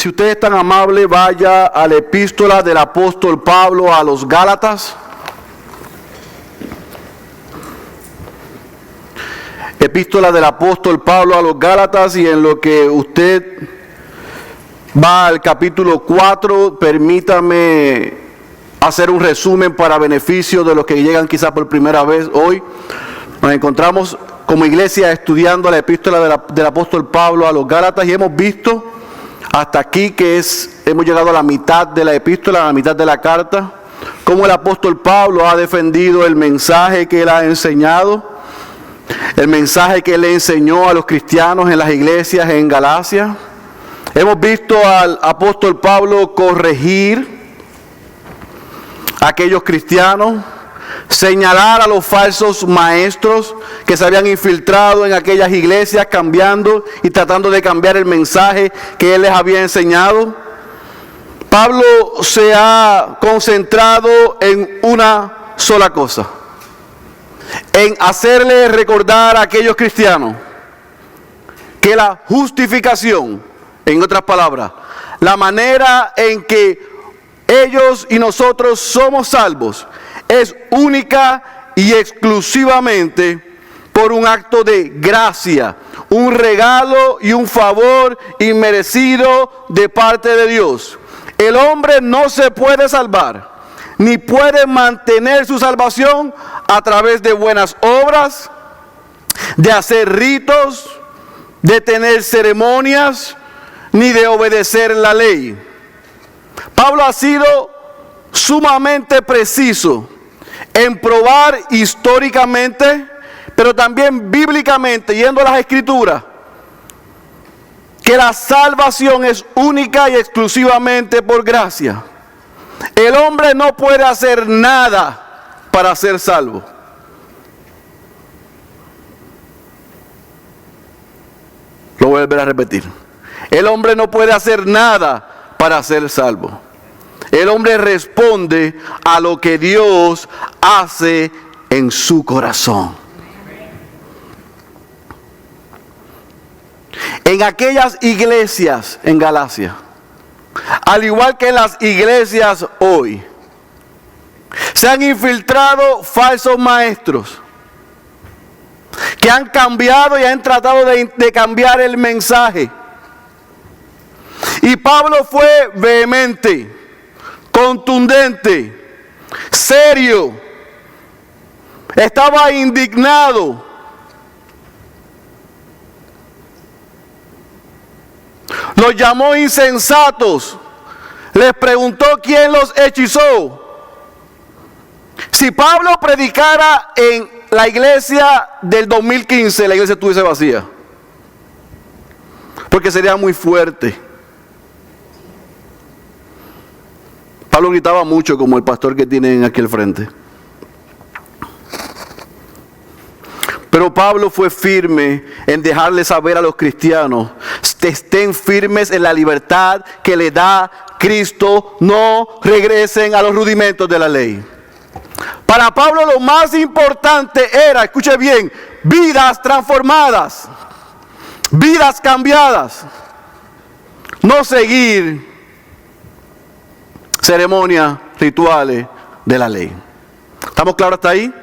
Si usted es tan amable, vaya a la epístola del apóstol Pablo a los Gálatas. Epístola del apóstol Pablo a los Gálatas, y en lo que usted va al capítulo 4, permítame hacer un resumen para beneficio de los que llegan quizás por primera vez hoy. Nos encontramos como iglesia estudiando la epístola del apóstol Pablo a los Gálatas, y hemos visto hasta aquí que hemos llegado a la mitad de la epístola, a la mitad de la carta, cómo el apóstol Pablo ha defendido el mensaje que él ha enseñado, el mensaje que él le enseñó a los cristianos en las iglesias en Galacia. Hemos visto al apóstol Pablo corregir a aquellos cristianos, señalar a los falsos maestros que se habían infiltrado en aquellas iglesias, cambiando y tratando de cambiar el mensaje que él les había enseñado. Pablo se ha concentrado en una sola cosa: en hacerle recordar a aquellos cristianos que la justificación, en otras palabras, la manera en que ellos y nosotros somos salvos, es única y exclusivamente por un acto de gracia, un regalo y un favor inmerecido de parte de Dios. El hombre no se puede salvar, ni puede mantener su salvación a través de buenas obras, de hacer ritos, de tener ceremonias, ni de obedecer la ley. Pablo ha sido sumamente preciso en probar históricamente, pero también bíblicamente, yendo a las Escrituras, que la salvación es única y exclusivamente por gracia. El hombre no puede hacer nada para ser salvo. Lo voy a volver a repetir. El hombre no puede hacer nada para ser salvo. El hombre responde a lo que Dios hace en su corazón. En aquellas iglesias en Galacia, al igual que en las iglesias hoy, se han infiltrado falsos maestros que han cambiado y han tratado de cambiar el mensaje. Y Pablo fue vehemente, contundente, serio, estaba indignado. Los llamó insensatos, les preguntó quién los hechizó. Si Pablo predicara en la iglesia del 2015, la iglesia estuviese vacía, porque sería muy fuerte. Pablo gritaba mucho, como el pastor que tienen aquí al frente. Pero Pablo fue firme en dejarle saber a los cristianos: estén firmes en la libertad que le da Cristo, no regresen a los rudimentos de la ley. Para Pablo lo más importante era, escuche bien, vidas transformadas, vidas cambiadas, no seguir ceremonias, rituales de la ley. ¿Estamos claros hasta ahí?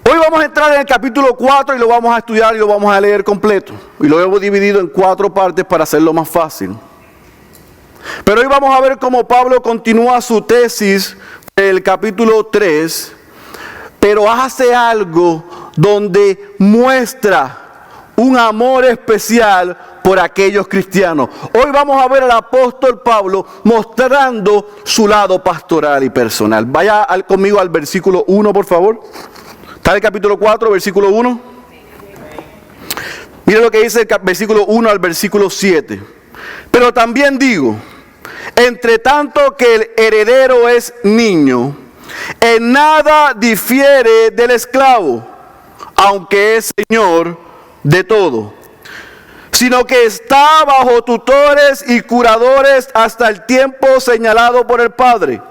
Hoy vamos a entrar en el capítulo 4 y lo vamos a estudiar y lo vamos a leer completo. Y lo hemos dividido en 4 partes para hacerlo más fácil. Pero hoy vamos a ver cómo Pablo continúa su tesis del capítulo 3, pero hace algo donde muestra un amor especial por aquellos cristianos. Hoy vamos a ver al apóstol Pablo mostrando su lado pastoral y personal. Vaya conmigo al versículo 1, por favor. Está en el capítulo 4, versículo 1. Mire lo que dice el versículo 1 al versículo 7. Pero también digo, entre tanto que el heredero es niño, en nada difiere del esclavo, aunque es señor de todo, sino que está bajo tutores y curadores hasta el tiempo señalado por el Padre.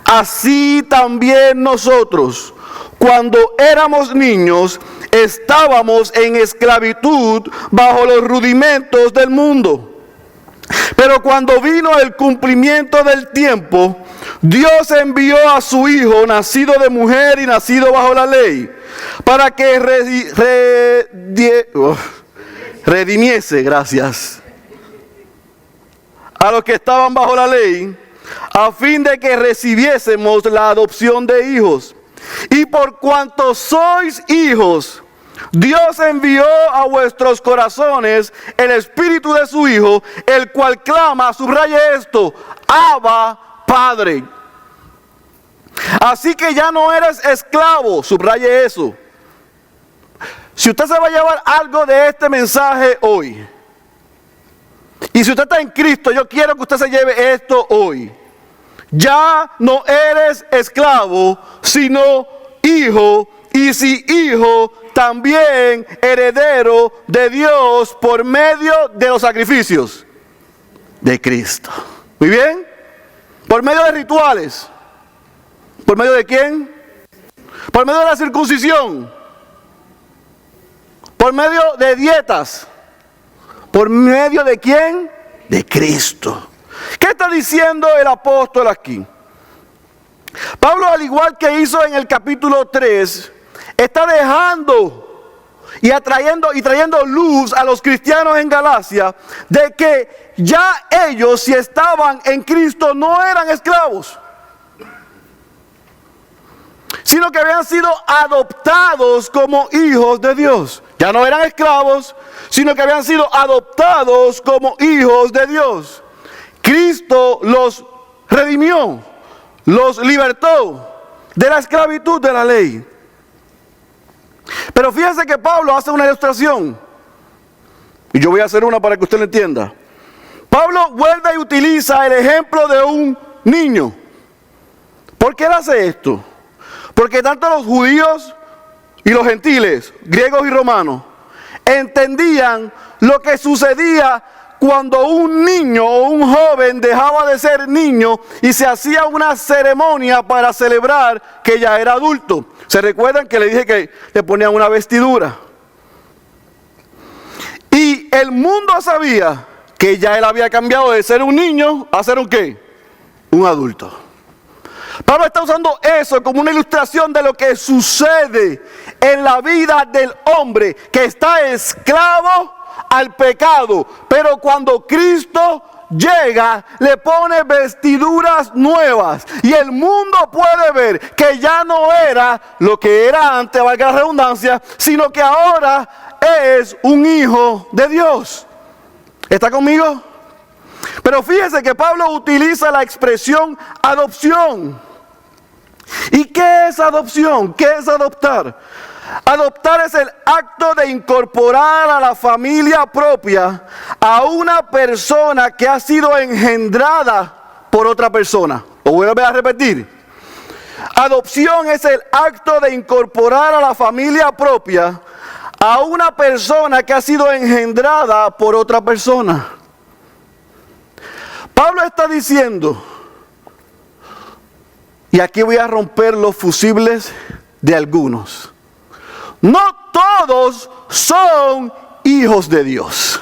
Así también nosotros, cuando éramos niños, estábamos en esclavitud bajo los rudimentos del mundo. Pero cuando vino el cumplimiento del tiempo, Dios envió a su Hijo, nacido de mujer y nacido bajo la ley, para que redimiese, gracias, a los que estaban bajo la ley, a fin de que recibiésemos la adopción de hijos. Y por cuanto sois hijos, Dios envió a vuestros corazones el Espíritu de su Hijo, el cual clama, subraye esto, Abba, Padre. Así que ya no eres esclavo, subraye eso. Si usted se va a llevar algo de este mensaje hoy, y si usted está en Cristo, yo quiero que usted se lleve esto hoy. Ya no eres esclavo, sino hijo, y si hijo, también heredero de Dios por medio de los sacrificios de Cristo. ¿Muy bien? Por medio de rituales. ¿Por medio de quién? Por medio de la circuncisión. Por medio de dietas. ¿Por medio de quién? De Cristo. ¿Qué está diciendo el apóstol aquí? Pablo, al igual que hizo en el capítulo 3, está dejando y trayendo luz a los cristianos en Galacia de que ya ellos, si estaban en Cristo, no eran esclavos, sino que habían sido adoptados como hijos de Dios. Ya no eran esclavos, sino que habían sido adoptados como hijos de Dios. Cristo los redimió, los libertó de la esclavitud de la ley. Pero fíjense que Pablo hace una ilustración, y yo voy a hacer una para que usted lo entienda. Pablo vuelve y utiliza el ejemplo de un niño. ¿Por qué él hace esto? Porque tanto los judíos y los gentiles, griegos y romanos, entendían lo que sucedía cuando un niño o un joven dejaba de ser niño y se hacía una ceremonia para celebrar que ya era adulto. ¿Se recuerdan que le dije que le ponían una vestidura? Y el mundo sabía que ya él había cambiado de ser un niño a ser un ¿qué? Un adulto. Pablo está usando eso como una ilustración de lo que sucede en la vida del hombre que está esclavo al pecado, pero cuando Cristo llega, le pone vestiduras nuevas y el mundo puede ver que ya no era lo que era antes, valga la redundancia, sino que ahora es un hijo de Dios. ¿Está conmigo? Pero fíjese que Pablo utiliza la expresión adopción. ¿Y qué es adopción? ¿Qué es adoptar? Adoptar es el acto de incorporar a la familia propia a una persona que ha sido engendrada por otra persona. Lo voy a repetir. Adopción es el acto de incorporar a la familia propia a una persona que ha sido engendrada por otra persona. Pablo está diciendo, y aquí voy a romper los fusibles de algunos. No todos son hijos de Dios.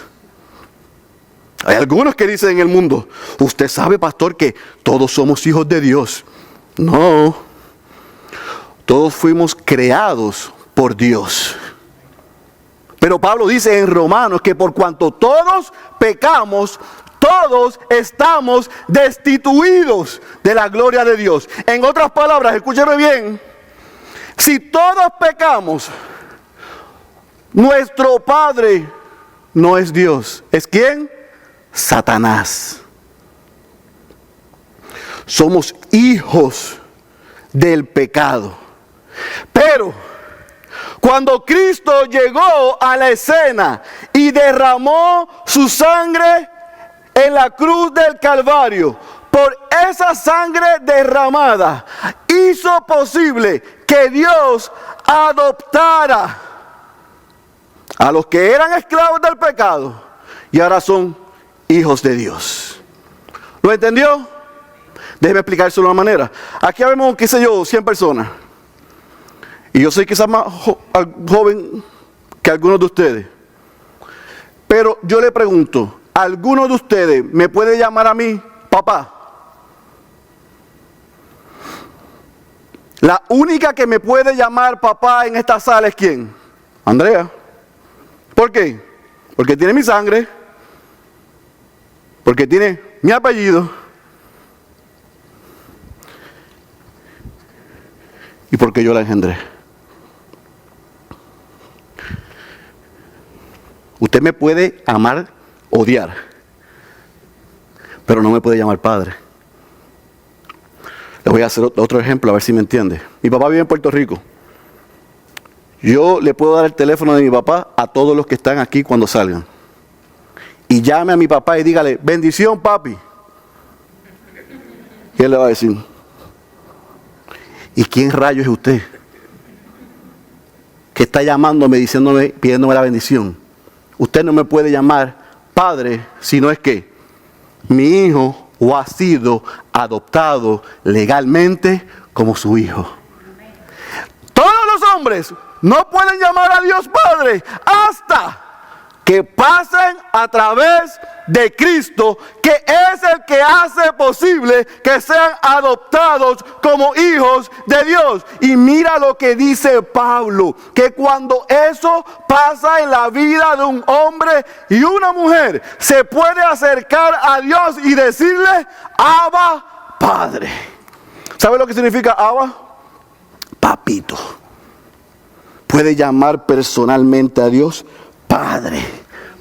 Hay algunos que dicen en el mundo, usted sabe, pastor, que todos somos hijos de Dios. No, todos fuimos creados por Dios. Pero Pablo dice en Romanos que por cuanto todos pecamos, todos estamos destituidos de la gloria de Dios. En otras palabras, escúcheme bien, si todos pecamos, nuestro padre no es Dios. ¿Es quién? Satanás. Somos hijos del pecado. Pero cuando Cristo llegó a la escena y derramó su sangre en la cruz del Calvario, por esa sangre derramada, hizo posible que Dios adoptara a los que eran esclavos del pecado y ahora son hijos de Dios. ¿Lo entendió? Déjeme explicárselo de una manera. Aquí vemos, qué sé yo, 100 personas. Y yo soy quizás más joven que algunos de ustedes. Pero yo le pregunto, ¿alguno de ustedes me puede llamar a mí papá? La única que me puede llamar papá en esta sala es ¿quién? Andrea. ¿Por qué? Porque tiene mi sangre, porque tiene mi apellido y porque yo la engendré. Usted me puede amar, odiar, pero no me puede llamar padre. Les voy a hacer otro ejemplo, a ver si me entiende. Mi papá vive en Puerto Rico. Yo le puedo dar el teléfono de mi papá a todos los que están aquí cuando salgan. Y llame a mi papá y dígale, bendición papi. Y él le va a decir, ¿y quién rayos es usted? Que está llamándome, diciéndome, pidiéndome la bendición. Usted no me puede llamar padre, sino es que mi hijo o ha sido adoptado legalmente como su hijo. Todos los hombres no pueden llamar a Dios Padre hasta que pasen a través de Cristo, que es el que hace posible que sean adoptados como hijos de Dios. Y mira lo que dice Pablo, que cuando eso pasa en la vida de un hombre y una mujer, se puede acercar a Dios y decirle, Abba, Padre. ¿Sabe lo que significa Abba? Papito. Puede llamar personalmente a Dios Padre,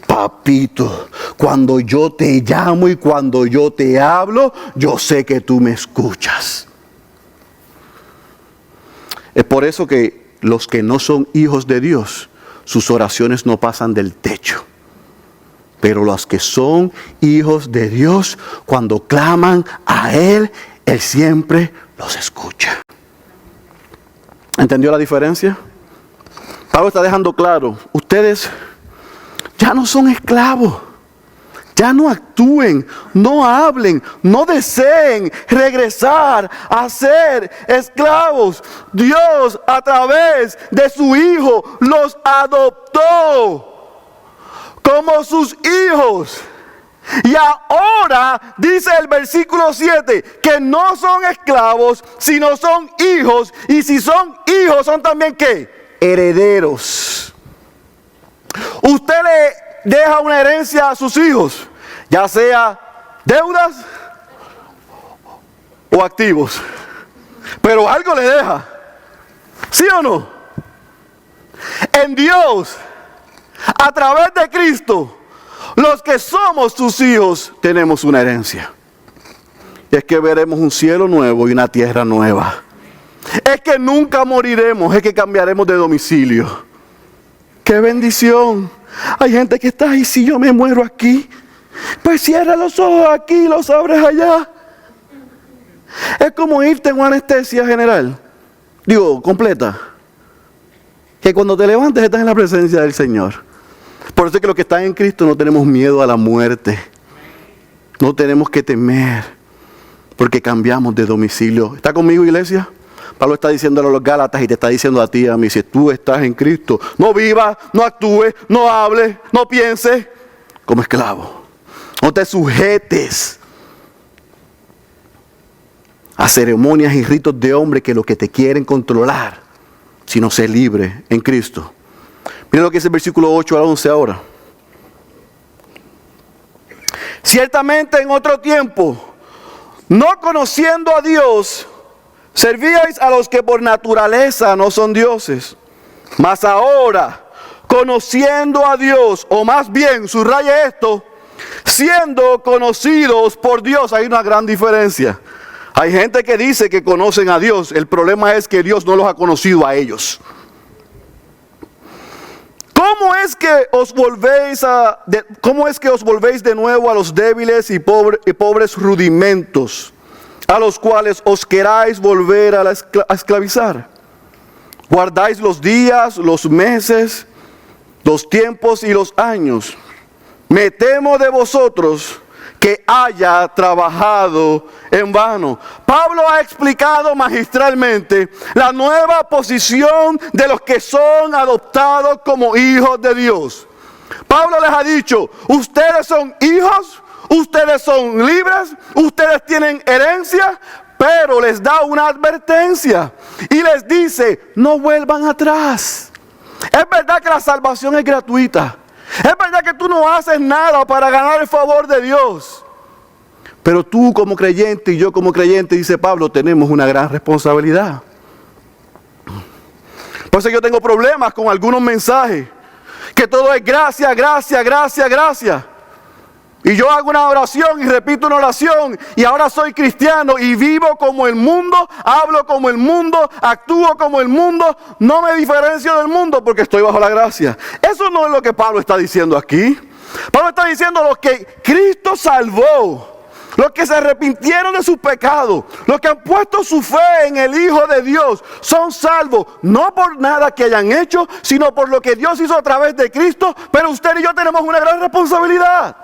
papito. Cuando yo te llamo y cuando yo te hablo, yo sé que tú me escuchas. Es por eso que los que no son hijos de Dios, sus oraciones no pasan del techo. Pero los que son hijos de Dios, cuando claman a Él, Él siempre los escucha. ¿Entendió la diferencia? Pablo está dejando claro, ustedes ya no son esclavos, ya no actúen, no hablen, no deseen regresar a ser esclavos. Dios a través de su Hijo los adoptó como sus hijos. Y ahora dice el versículo 7 que no son esclavos, sino son hijos. Y si son hijos, son también ¿qué? Herederos. Usted le deja una herencia a sus hijos, ya sea deudas o activos, pero algo le deja, ¿sí o no? En Dios, a través de Cristo, los que somos sus hijos tenemos una herencia. Y es que veremos un cielo nuevo y una tierra nueva. Es que nunca moriremos, es que cambiaremos de domicilio. ¡Qué bendición! Hay gente que está ahí, si yo me muero aquí, pues cierra los ojos aquí y los abres allá. Es como irte en una anestesia general, completa. Que cuando te levantes estás en la presencia del Señor. Por eso es que los que están en Cristo no tenemos miedo a la muerte. No tenemos que temer, porque cambiamos de domicilio. ¿Está conmigo, iglesia? Pablo está diciéndole a los Gálatas y te está diciendo a ti y a mí, si tú estás en Cristo, no vivas, no actúes, no hables, no pienses como esclavo. No te sujetes a ceremonias y ritos de hombre que lo que te quieren controlar, sino ser libre en Cristo. Mira lo que es el versículo 8 al 11 ahora. Ciertamente en otro tiempo, no conociendo a Dios, servíais a los que por naturaleza no son dioses. Mas ahora, conociendo a Dios, o más bien, subraye esto, siendo conocidos por Dios, hay una gran diferencia. Hay gente que dice que conocen a Dios, el problema es que Dios no los ha conocido a ellos. ¿Cómo es que os volvéis de nuevo a los débiles y pobres rudimentos, a los cuales os queráis volver a esclavizar? Guardáis los días, los meses, los tiempos y los años. Me temo de vosotros que haya trabajado en vano. Pablo ha explicado magistralmente la nueva posición de los que son adoptados como hijos de Dios. Pablo les ha dicho, ustedes son hijos, ustedes son libres, ustedes tienen herencia, pero les da una advertencia y les dice, no vuelvan atrás. Es verdad que la salvación es gratuita. Es verdad que tú no haces nada para ganar el favor de Dios. Pero tú como creyente y yo como creyente, dice Pablo, tenemos una gran responsabilidad. Por eso yo tengo problemas con algunos mensajes. Que todo es gracia, gracia, gracia, gracia. Y yo hago una oración y repito una oración. Y ahora soy cristiano y vivo como el mundo. Hablo como el mundo. Actúo como el mundo. No me diferencio del mundo porque estoy bajo la gracia. Eso no es lo que Pablo está diciendo aquí. Pablo está diciendo lo que Cristo salvó. Los que se arrepintieron de sus pecados, los que han puesto su fe en el Hijo de Dios, son salvos, no por nada que hayan hecho, sino por lo que Dios hizo a través de Cristo. Pero usted y yo tenemos una gran responsabilidad.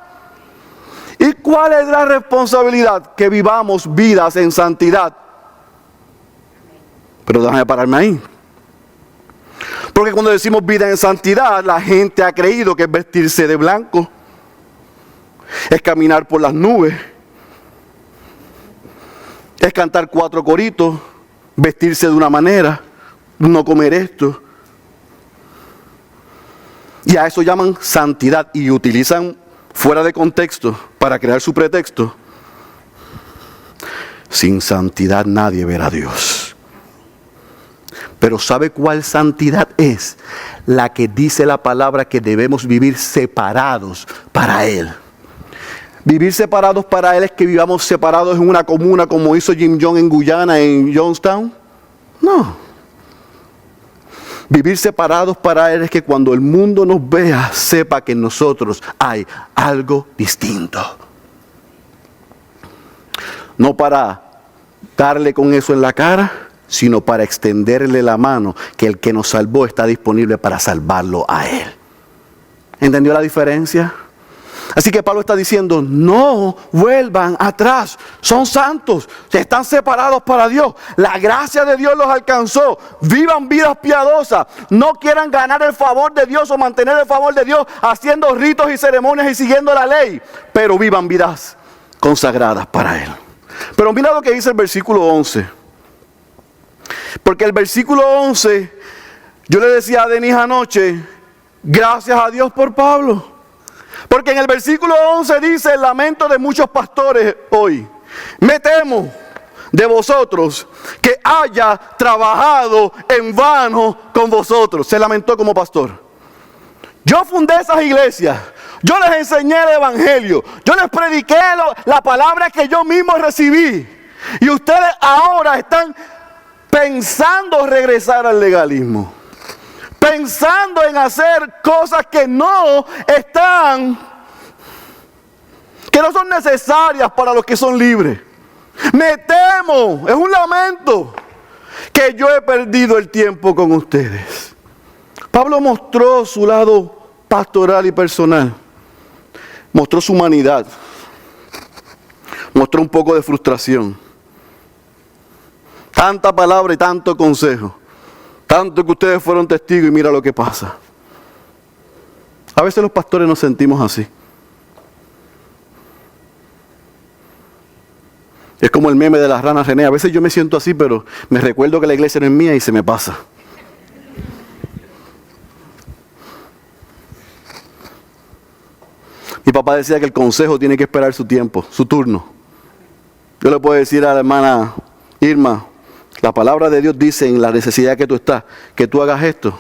¿Y cuál es la responsabilidad? Que vivamos vidas en santidad. Pero déjame pararme ahí. Porque cuando decimos vida en santidad, la gente ha creído que es vestirse de blanco, es caminar por las nubes, es cantar 4 coritos, vestirse de una manera, no comer esto. Y a eso llaman santidad y utilizan fuera de contexto para crear su pretexto. Sin santidad nadie verá a Dios. Pero ¿sabe cuál santidad es? La que dice la palabra que debemos vivir separados para Él. Vivir separados para Él es que vivamos separados en una comuna como hizo Jim Jones en Guyana, en Jonestown. No. Vivir separados para Él es que cuando el mundo nos vea, sepa que en nosotros hay algo distinto. No para darle con eso en la cara, sino para extenderle la mano, que el que nos salvó está disponible para salvarlo a Él. ¿Entendió la diferencia? Así que Pablo está diciendo, no vuelvan atrás, son santos, están separados para Dios, la gracia de Dios los alcanzó, vivan vidas piadosas, no quieran ganar el favor de Dios o mantener el favor de Dios haciendo ritos y ceremonias y siguiendo la ley, pero vivan vidas consagradas para Él. Pero mira lo que dice el versículo 11, porque el versículo 11, yo le decía a Denis anoche, gracias a Dios por Pablo. Porque en el versículo 11 dice el lamento de muchos pastores hoy. Me temo de vosotros que haya trabajado en vano con vosotros. Se lamentó como pastor. Yo fundé esas iglesias. Yo les enseñé el evangelio. Yo les prediqué la palabra que yo mismo recibí. Y ustedes ahora están pensando regresar al legalismo. Pensando en hacer cosas que no son necesarias para los que son libres. Me temo, es un lamento, que yo he perdido el tiempo con ustedes. Pablo mostró su lado pastoral y personal. Mostró su humanidad. Mostró un poco de frustración. Tanta palabra y tanto consejo. Tanto que ustedes fueron testigos y mira lo que pasa. A veces los pastores nos sentimos así. Es como el meme de las ranas René. A veces yo me siento así, pero me recuerdo que la iglesia no es mía y se me pasa. Mi papá decía que el consejo tiene que esperar su tiempo, su turno. Yo le puedo decir a la hermana Irma, la palabra de Dios dice en la necesidad que tú estás, que tú hagas esto.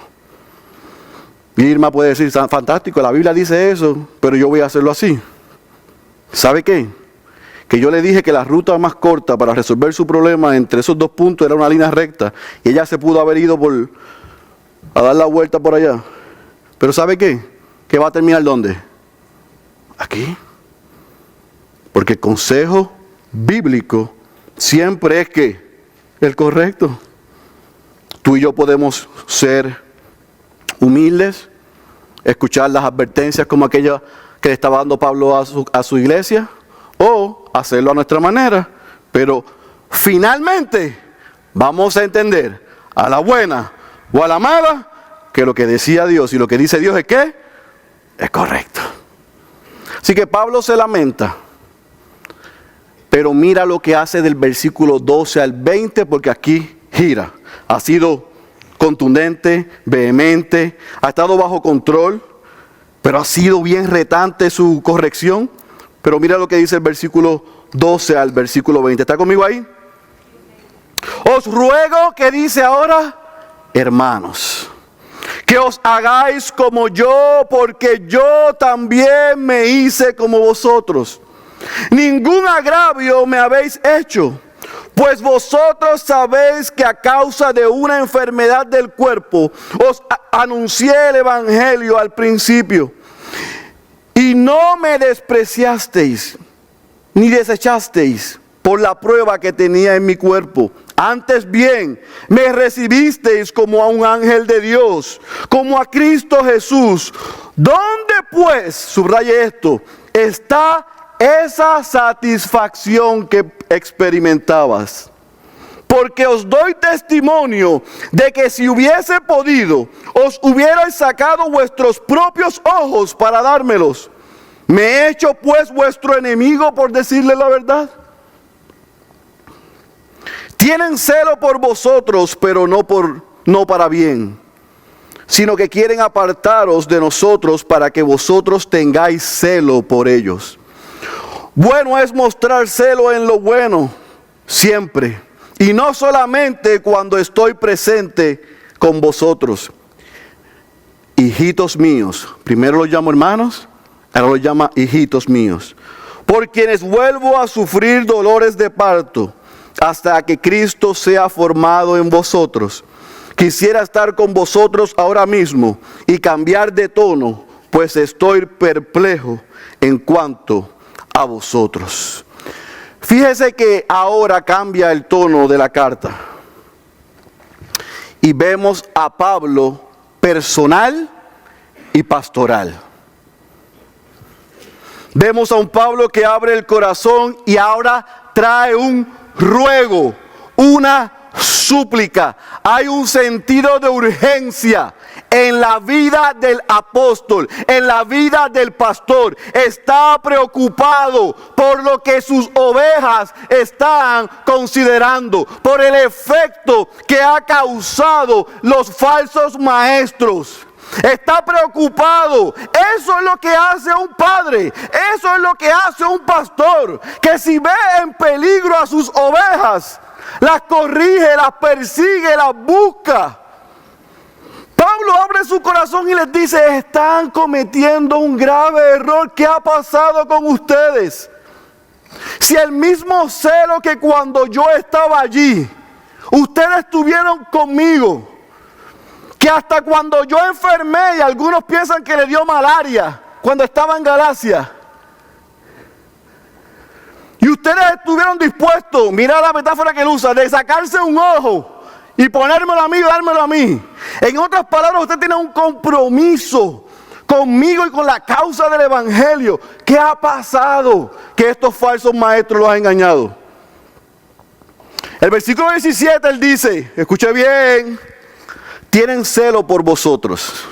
Y Irma puede decir, fantástico, la Biblia dice eso, pero yo voy a hacerlo así. ¿Sabe qué? Que yo le dije que la ruta más corta para resolver su problema entre esos 2 puntos era una línea recta. Y ella se pudo haber ido a dar la vuelta por allá. Pero ¿sabe qué? Que va a terminar ¿dónde? Aquí. Porque el consejo bíblico siempre es que el correcto. Tú y yo podemos ser humildes, escuchar las advertencias como aquella que le estaba dando Pablo a su iglesia, o hacerlo a nuestra manera. Pero finalmente vamos a entender a la buena o a la mala que lo que decía Dios y lo que dice Dios es ¿qué? es correcto. Así que Pablo se lamenta, pero mira lo que hace del versículo 12 al 20, porque aquí gira. Ha sido contundente, vehemente, ha estado bajo control, pero ha sido bien retante su corrección. Pero mira lo que dice el versículo 12 al versículo 20. ¿Está conmigo ahí? Os ruego, que dice ahora, hermanos, que os hagáis como yo, porque yo también me hice como vosotros. Ningún agravio me habéis hecho, pues vosotros sabéis que a causa de una enfermedad del cuerpo os anuncié el evangelio al principio. Y no me despreciasteis, ni desechasteis por la prueba que tenía en mi cuerpo. Antes bien, me recibisteis como a un ángel de Dios, como a Cristo Jesús. ¿Dónde pues, subraye esto, está esa satisfacción que experimentabas? Porque os doy testimonio de que si hubiese podido, os hubierais sacado vuestros propios ojos para dármelos. ¿Me he hecho pues vuestro enemigo por decirle la verdad? Tienen celo por vosotros, pero no para bien, sino que quieren apartaros de nosotros para que vosotros tengáis celo por ellos. Bueno es mostrar celo en lo bueno, siempre, y no solamente cuando estoy presente con vosotros. Hijitos míos, primero los llamo hermanos, ahora los llama hijitos míos, por quienes vuelvo a sufrir dolores de parto, hasta que Cristo sea formado en vosotros. Quisiera estar con vosotros ahora mismo y cambiar de tono, pues estoy perplejo en cuanto a vosotros. Fíjese que ahora cambia el tono de la carta. Y vemos a Pablo personal y pastoral. Vemos a un Pablo que abre el corazón y ahora trae un ruego, una súplica. Hay un sentido de urgencia en la vida del apóstol, en la vida del pastor. Está preocupado por lo que sus ovejas están considerando, por el efecto que ha causado los falsos maestros. Está preocupado. Eso es lo que hace un padre. Eso es lo que hace un pastor. Que si ve en peligro a sus ovejas, las corrige, las persigue, las busca. Pablo abre su corazón y les dice: están cometiendo un grave error. ¿Qué ha pasado con ustedes? Si el mismo celo que cuando yo estaba allí, ustedes tuvieron conmigo, que hasta cuando yo enfermé, y algunos piensan que le dio malaria cuando estaba en Galacia, y ustedes estuvieron dispuestos, mira la metáfora que él usa, de sacarse un ojo y ponérmelo a mí y dármelo a mí. En otras palabras, usted tiene un compromiso conmigo y con la causa del evangelio. ¿Qué ha pasado? Que estos falsos maestros los han engañado. El versículo 17 él dice, escuche bien, tienen celo por vosotros.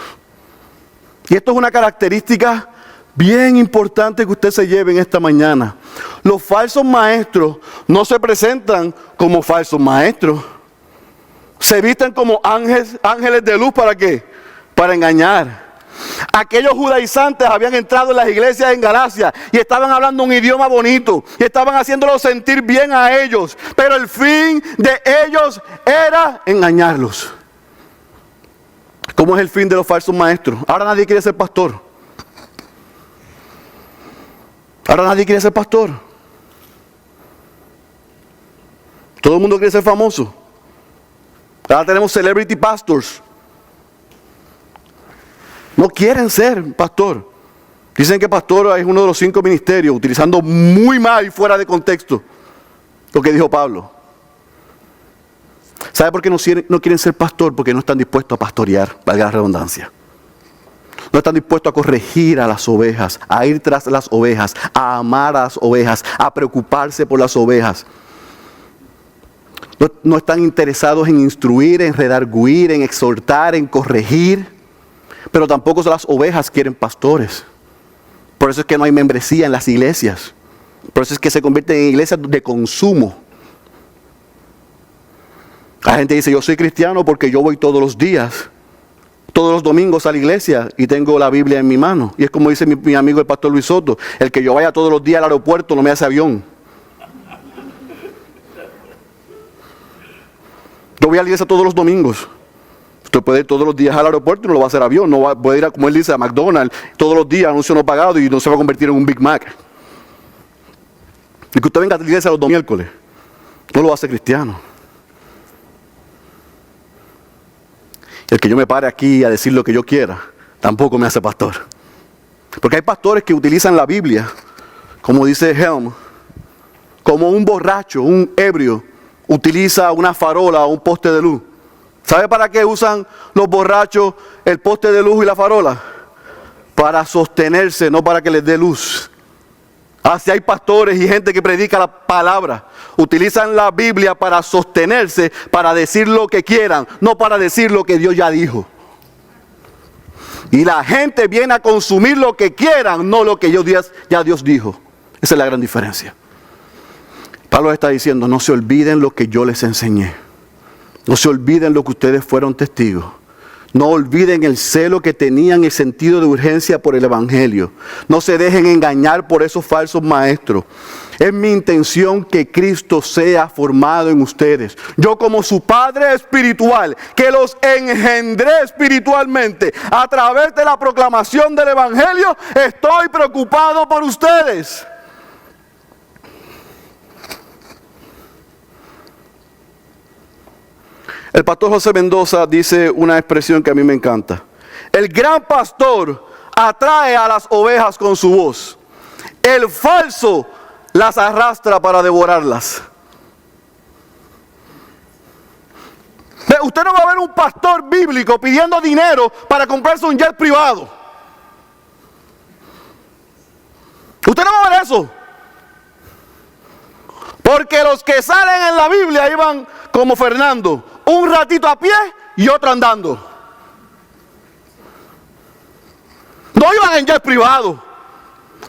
Y esto es una característica bien importante que usted se lleve en esta mañana. Los falsos maestros no se presentan como falsos maestros. Se visten como ángeles de luz. ¿Para qué? Para engañar. Aquellos judaizantes habían entrado en las iglesias en Galacia y estaban hablando un idioma bonito y estaban haciéndolos sentir bien a ellos, pero el fin de ellos era engañarlos. ¿Cómo es el fin de los falsos maestros? Ahora nadie quiere ser pastor. Ahora nadie quiere ser pastor. Todo el mundo quiere ser famoso. Ahora tenemos celebrity pastors. No quieren ser pastor. Dicen que pastor es uno de los 5 ministerios, utilizando muy mal y fuera de contexto lo que dijo Pablo. ¿Sabe por qué no quieren ser pastor? Porque no están dispuestos a pastorear, valga la redundancia. No están dispuestos a corregir a las ovejas, a ir tras las ovejas, a amar a las ovejas, a preocuparse por las ovejas. No están interesados en instruir, en redarguir, en exhortar, en corregir. Pero tampoco las ovejas quieren pastores. Por eso es que no hay membresía en las iglesias. Por eso es que se convierten en iglesias de consumo. La gente dice, yo soy cristiano porque yo voy todos los días, todos los domingos a la iglesia y tengo la Biblia en mi mano. Y es como dice mi amigo el pastor Luis Soto, el que yo vaya todos los días al aeropuerto no me hace avión. Yo voy a la iglesia todos los domingos. Usted puede ir todos los días al aeropuerto y no lo va a hacer avión. No va a poder ir, como él dice, a McDonald's todos los días, anuncio no pagado y no se va a convertir en un Big Mac. Y que usted venga a la iglesia los miércoles, no lo hace cristiano. El que yo me pare aquí a decir lo que yo quiera, tampoco me hace pastor. Porque hay pastores que utilizan la Biblia, como dice Helm, como un borracho, un ebrio, utiliza una farola o un poste de luz. ¿Sabe para qué usan los borrachos el poste de luz y la farola? Para sostenerse, no para que les dé luz. Así hay pastores y gente que predica la palabra. Utilizan la Biblia para sostenerse, para decir lo que quieran, no para decir lo que Dios ya dijo. Y la gente viene a consumir lo que quieran, no lo que ya Dios dijo. Esa es la gran diferencia. Pablo está diciendo, no se olviden lo que yo les enseñé. No se olviden lo que ustedes fueron testigos. No olviden el celo que tenían, el sentido de urgencia por el Evangelio. No se dejen engañar por esos falsos maestros. Es mi intención que Cristo sea formado en ustedes. Yo como su Padre espiritual, que los engendré espiritualmente a través de la proclamación del Evangelio, estoy preocupado por ustedes. El pastor José Mendoza dice una expresión que a mí me encanta. El gran pastor atrae a las ovejas con su voz. El falso las arrastra para devorarlas. Usted no va a ver un pastor bíblico pidiendo dinero para comprarse un jet privado. Usted no va a ver eso. Porque los que salen en la Biblia iban como Fernando, un ratito a pie y otro andando. No iban en jet privado.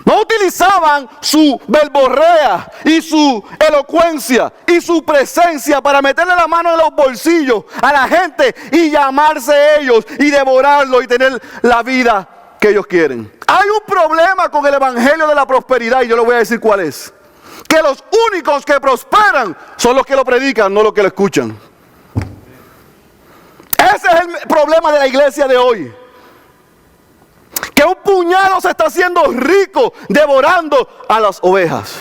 No utilizaban su verborrea y su elocuencia y su presencia para meterle la mano en los bolsillos a la gente y llamarse ellos y devorarlo y tener la vida que ellos quieren. Hay un problema con el evangelio de la prosperidad y yo le voy a decir cuál es. Que los únicos que prosperan son los que lo predican, no los que lo escuchan. Ese es el problema de la iglesia de hoy. Que un puñado se está haciendo rico devorando a las ovejas.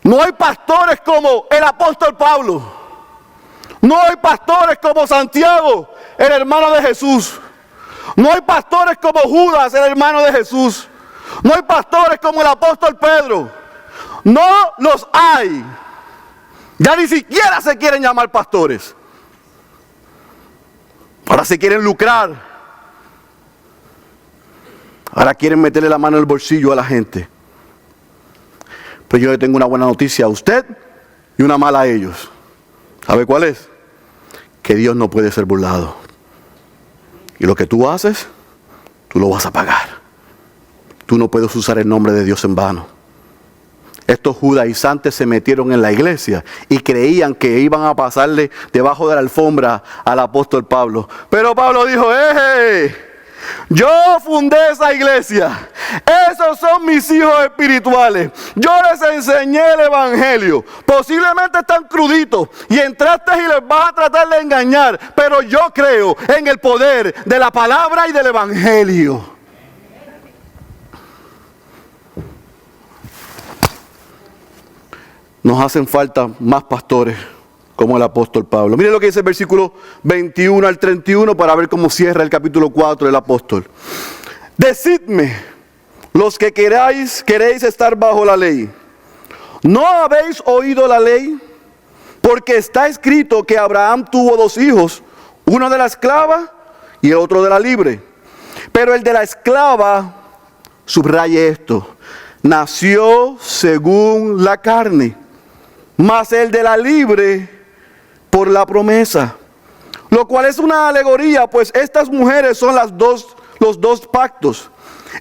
No hay pastores como el apóstol Pablo. No hay pastores como Santiago, el hermano de Jesús. No hay pastores como Judas, el hermano de Jesús. No hay pastores como el apóstol Pedro. No los hay. Ya ni siquiera se quieren llamar pastores. Ahora se quieren lucrar. Ahora quieren meterle la mano en el bolsillo a la gente. Pero yo le tengo una buena noticia a usted y una mala a ellos. ¿Sabe cuál es? Que Dios no puede ser burlado. Y lo que tú haces, tú lo vas a pagar. Tú no puedes usar el nombre de Dios en vano. Estos judaizantes se metieron en la iglesia y creían que iban a pasarle debajo de la alfombra al apóstol Pablo. Pero Pablo dijo, yo fundé esa iglesia. Esos son mis hijos espirituales. Yo les enseñé el evangelio. Posiblemente están cruditos y entraste y les vas a tratar de engañar. Pero yo creo en el poder de la palabra y del evangelio. Nos hacen falta más pastores como el apóstol Pablo. Miren lo que dice el versículo 21 al 31 para ver cómo cierra el capítulo 4 del apóstol. Decidme, los que queréis estar bajo la ley, ¿no habéis oído la ley? Porque está escrito que Abraham tuvo 2 hijos, uno de la esclava y el otro de la libre. Pero el de la esclava, subraye esto, nació según la carne. Mas el de la libre por la promesa. lo cual es una alegoría, pues estas mujeres son los dos pactos.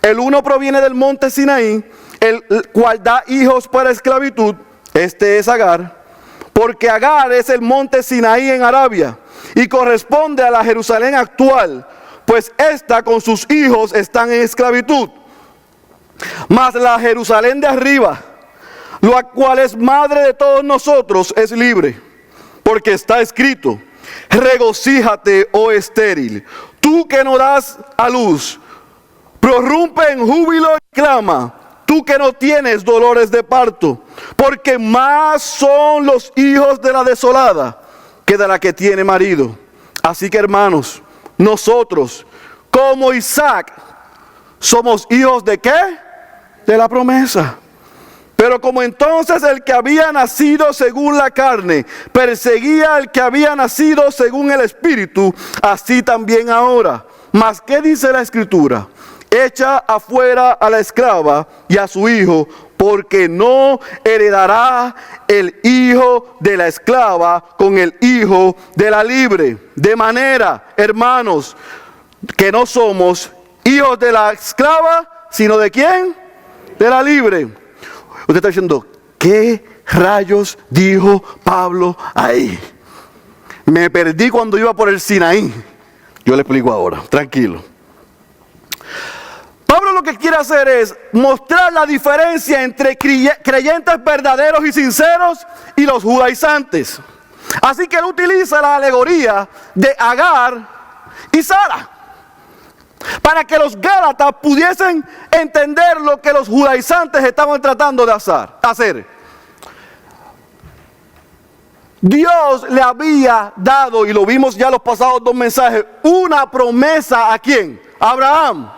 El uno proviene del monte Sinaí, el cual da hijos para esclavitud. Este es Agar, porque Agar es el monte Sinaí en Arabia y corresponde a la Jerusalén actual, pues esta con sus hijos están en esclavitud. Mas la Jerusalén de arriba, la cual es madre de todos nosotros, es libre, porque está escrito: regocíjate, oh estéril, tú que no das a luz, prorrumpe en júbilo y clama, tú que no tienes dolores de parto, porque más son los hijos de la desolada que de la que tiene marido. Así que, hermanos, nosotros, como Isaac, somos hijos ¿de qué? De la promesa. Pero como entonces el que había nacido según la carne perseguía al que había nacido según el Espíritu, así también ahora. Mas ¿qué dice la Escritura? Echa afuera a la esclava y a su hijo, porque no heredará el hijo de la esclava con el hijo de la libre. De manera, hermanos, que no somos hijos de la esclava, sino ¿de quién? De la libre. Usted está diciendo, ¿qué rayos dijo Pablo ahí? Me perdí cuando iba por el Sinaí. Yo le explico ahora, tranquilo. Pablo lo que quiere hacer es mostrar la diferencia entre creyentes verdaderos y sinceros y los judaizantes. Así que él utiliza la alegoría de Agar y Sara, para que los gálatas pudiesen entender lo que los judaizantes estaban tratando de hacer. Dios le había dado, y lo vimos ya los pasados dos mensajes, una promesa ¿a quién? A Abraham.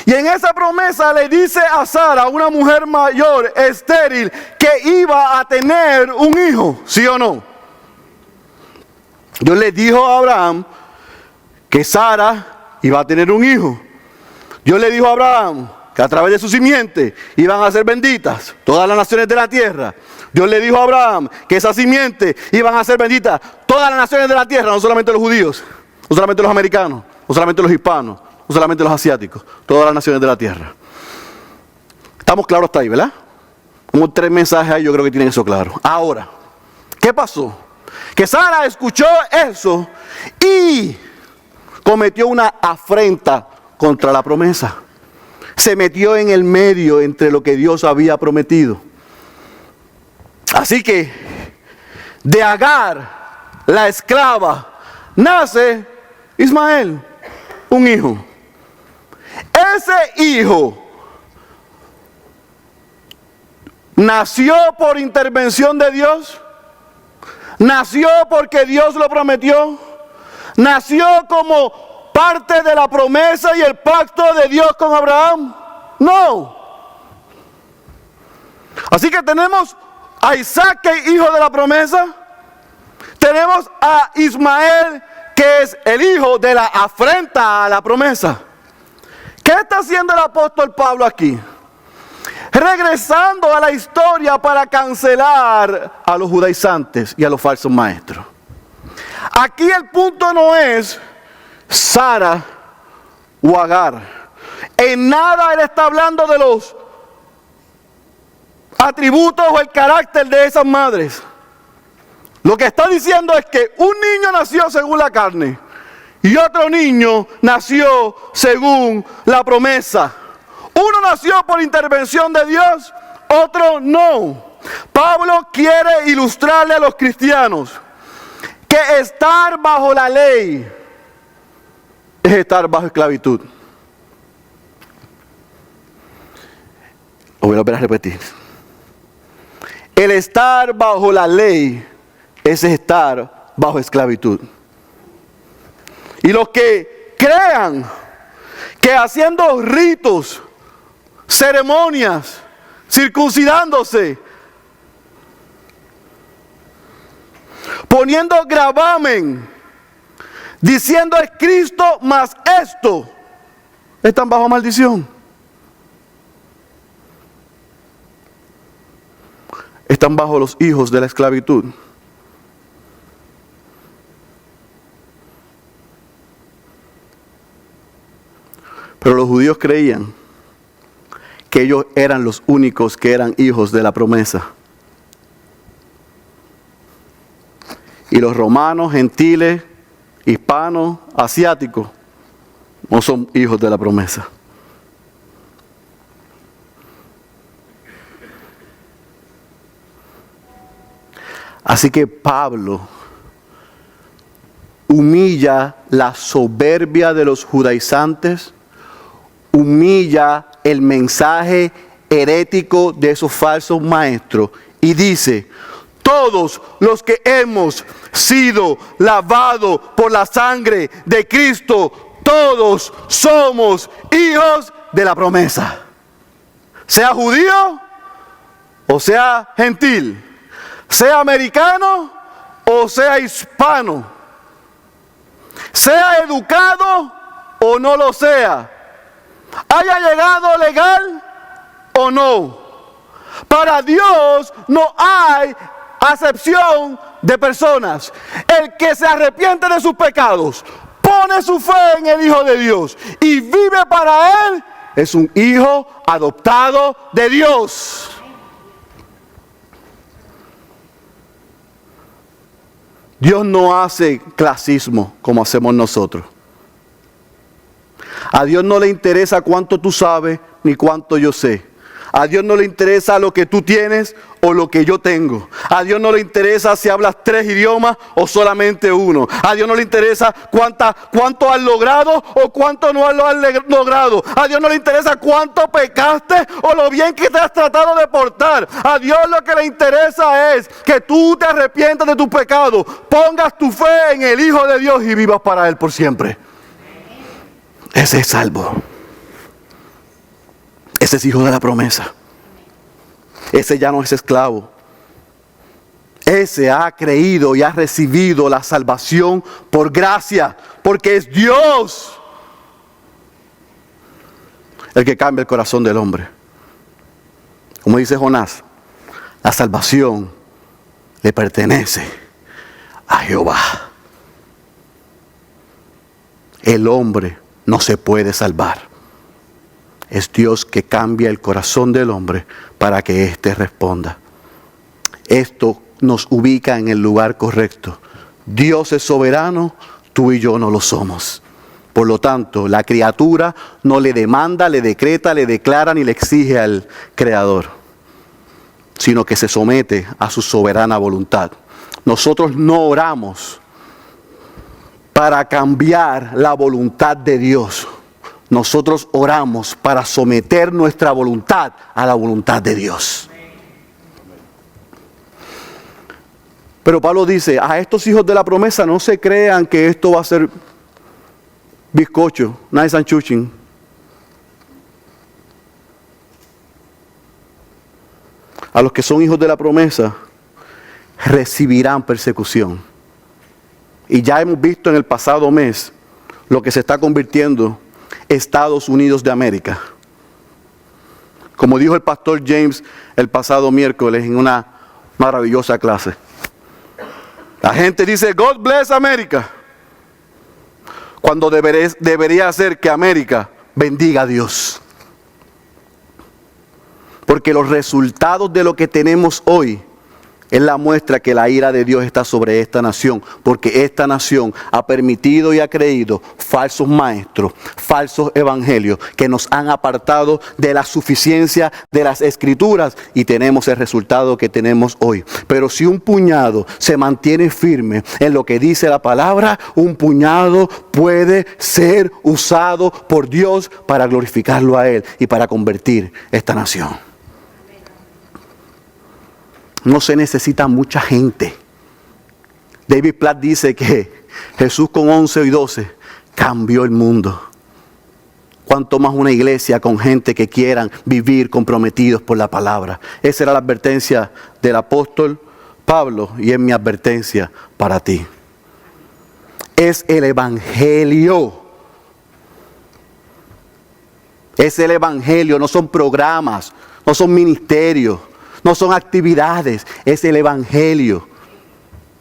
Y en esa promesa le dice a Sara, una mujer mayor, estéril, que iba a tener un hijo, ¿sí o no? Dios le dijo a Abraham que Sara iba a tener un hijo. Dios le dijo a Abraham que a través de su simiente iban a ser benditas todas las naciones de la tierra. Dios le dijo a Abraham que esa simiente iban a ser benditas todas las naciones de la tierra, no solamente los judíos, no solamente los americanos, no solamente los hispanos, no solamente los asiáticos, todas las naciones de la tierra. Estamos claros hasta ahí, ¿verdad? Como 3 mensajes ahí, yo creo que tienen eso claro. Ahora, ¿qué pasó? Que Sara escuchó eso y cometió una afrenta contra la promesa. Se metió en el medio entre lo que Dios había prometido. Así que de Agar, la esclava, nace Ismael, un hijo. Ese hijo nació por intervención de Dios, nació porque Dios lo prometió, nació como parte de la promesa y el pacto de Dios con Abraham. No. Así que tenemos a Isaac, que es hijo de la promesa. Tenemos a Ismael, que es el hijo de la afrenta a la promesa. ¿Qué está haciendo el apóstol Pablo aquí? Regresando a la historia para cancelar a los judaizantes y a los falsos maestros. Aquí el punto no es Sara o Agar. En nada él está hablando de los atributos o el carácter de esas madres. Lo que está diciendo es que un niño nació según la carne y otro niño nació según la promesa. Uno nació por intervención de Dios, otro no. Pablo quiere ilustrarle a los cristianos que estar bajo la ley es estar bajo esclavitud. Lo voy a volver a repetir. El estar bajo la ley es estar bajo esclavitud. Y los que crean que haciendo ritos, ceremonias, circuncidándose, poniendo gravamen, diciendo es Cristo más esto, están bajo maldición. Están bajo los hijos de la esclavitud. Pero los judíos creían que ellos eran los únicos que eran hijos de la promesa. Y los romanos, gentiles, hispanos, asiáticos, no son hijos de la promesa. Así que Pablo humilla la soberbia de los judaizantes, humilla el mensaje herético de esos falsos maestros y dice: todos los que hemos sido lavados por la sangre de Cristo, todos somos hijos de la promesa. Sea judío o sea gentil, sea americano o sea hispano, sea educado o no lo sea, haya llegado legal o no. Para Dios no hay acepción de personas. El que se arrepiente de sus pecados, pone su fe en el Hijo de Dios y vive para Él, es un hijo adoptado de Dios. Dios no hace clasismo como hacemos nosotros. A Dios no le interesa cuánto tú sabes ni cuánto yo sé. A Dios no le interesa lo que tú tienes o lo que yo tengo. A Dios no le interesa si hablas 3 idiomas o solamente uno. A Dios no le interesa cuánto has logrado o cuánto no lo has logrado. A Dios no le interesa cuánto pecaste o lo bien que te has tratado de portar. A Dios lo que le interesa es que tú te arrepientas de tus pecados, pongas tu fe en el Hijo de Dios y vivas para Él por siempre. Ese es salvo. Ese es hijo de la promesa. Ese ya no es esclavo. Ese ha creído y ha recibido la salvación por gracia, porque es Dios el que cambia el corazón del hombre. Como dice Jonás, la salvación le pertenece a Jehová. El hombre no se puede salvar. Es Dios que cambia el corazón del hombre para que éste responda. Esto nos ubica en el lugar correcto. Dios es soberano, tú y yo no lo somos. Por lo tanto, la criatura no le demanda, le decreta, le declara ni le exige al Creador, sino que se somete a su soberana voluntad. Nosotros no oramos para cambiar la voluntad de Dios. Nosotros oramos para someter nuestra voluntad a la voluntad de Dios. Pero Pablo dice, a estos hijos de la promesa no se crean que esto va a ser bizcocho, nice and chuching. A los que son hijos de la promesa recibirán persecución. Y ya hemos visto en el pasado mes lo que se está convirtiendo Estados Unidos de América. Como dijo el pastor James el pasado miércoles en una maravillosa clase. La gente dice, God bless America, cuando debería ser que América bendiga a Dios. Porque los resultados de lo que tenemos hoy es la muestra que la ira de Dios está sobre esta nación, porque esta nación ha permitido y ha creído falsos maestros, falsos evangelios que nos han apartado de la suficiencia de las Escrituras y tenemos el resultado que tenemos hoy. Pero si un puñado se mantiene firme en lo que dice la palabra, un puñado puede ser usado por Dios para glorificarlo a Él y para convertir esta nación. No se necesita mucha gente. David Platt dice que Jesús con 11 y 12 cambió el mundo. Cuanto más una iglesia con gente que quieran vivir comprometidos por la palabra. Esa era la advertencia del apóstol Pablo y es mi advertencia para ti. Es el evangelio. Es el evangelio, no son programas, no son ministerios. No son actividades, es el evangelio.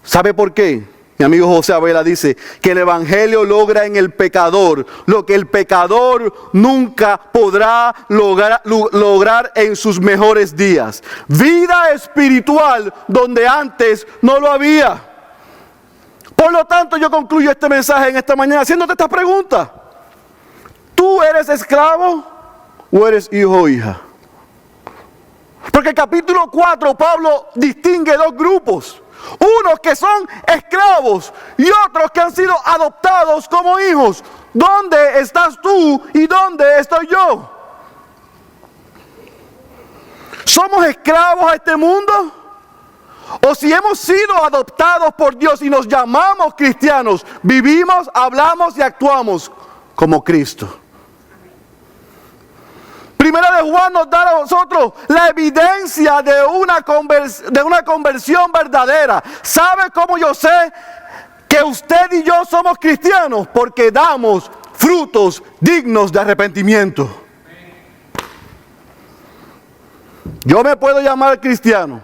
¿Sabe por qué? Mi amigo José Abela dice que el evangelio logra en el pecador lo que el pecador nunca podrá lograr en sus mejores días. Vida espiritual donde antes no lo había. Por lo tanto, yo concluyo este mensaje en esta mañana haciéndote esta pregunta. ¿Tú eres esclavo o eres hijo o hija? Porque el capítulo 4 Pablo distingue dos grupos. Unos que son esclavos y otros que han sido adoptados como hijos. ¿Dónde estás tú y dónde estoy yo? ¿Somos esclavos a este mundo? O si hemos sido adoptados por Dios y nos llamamos cristianos, vivimos, hablamos y actuamos como Cristo. Primera de Juan nos da a nosotros la evidencia de una conversión verdadera. ¿Sabe cómo yo sé que usted y yo somos cristianos? Porque damos frutos dignos de arrepentimiento. Yo me puedo llamar cristiano,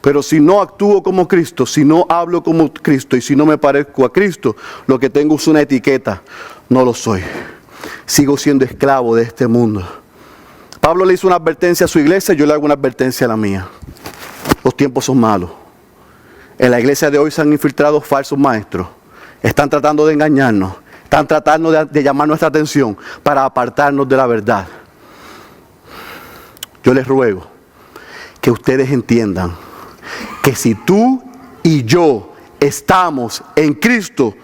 pero si no actúo como Cristo, si no hablo como Cristo y si no me parezco a Cristo, lo que tengo es una etiqueta. No lo soy. Sigo siendo esclavo de este mundo. Pablo le hizo una advertencia a su iglesia, yo le hago una advertencia a la mía. Los tiempos son malos. En la iglesia de hoy se han infiltrado falsos maestros. Están tratando de engañarnos. Están tratando de llamar nuestra atención para apartarnos de la verdad. Yo les ruego que ustedes entiendan que si tú y yo estamos en Cristo,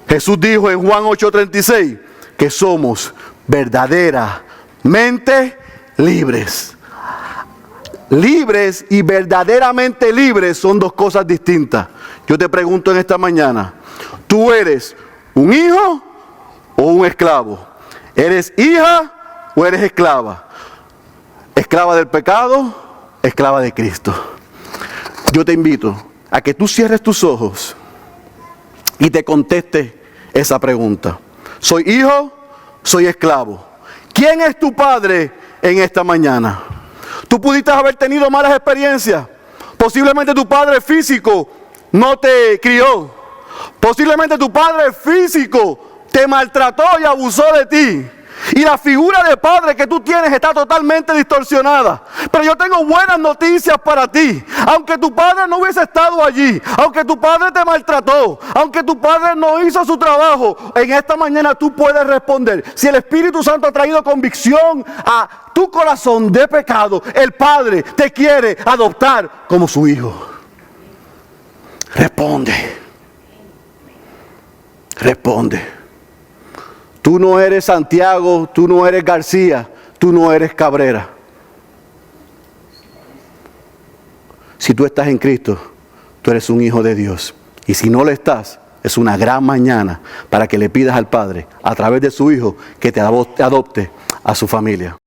Jesús dijo en Juan 8:36 que somos verdaderamente libres. Libres y verdaderamente libres son dos cosas distintas. Yo te pregunto en esta mañana, ¿tú eres un hijo o un esclavo? ¿Eres hija o eres esclava? ¿Esclava del pecado? ¿Esclava de Cristo? Yo te invito a que tú cierres tus ojos y te contestes esa pregunta. ¿Soy hijo? ¿Soy esclavo? ¿Quién es tu padre en esta mañana? Tú pudiste haber tenido malas experiencias. Posiblemente tu padre físico no te crió. Posiblemente tu padre físico te maltrató y abusó de ti. Y la figura de padre que tú tienes está totalmente distorsionada. Pero yo tengo buenas noticias para ti. Aunque tu padre no hubiese estado allí, aunque tu padre te maltrató, aunque tu padre no hizo su trabajo, en esta mañana tú puedes responder. Si el Espíritu Santo ha traído convicción a tu corazón de pecado, el Padre te quiere adoptar como su hijo. Responde. Responde. Tú no eres Santiago, tú no eres García, tú no eres Cabrera. Si tú estás en Cristo, tú eres un hijo de Dios. Y si no lo estás, es una gran mañana para que le pidas al Padre, a través de su Hijo, que te adopte a su familia.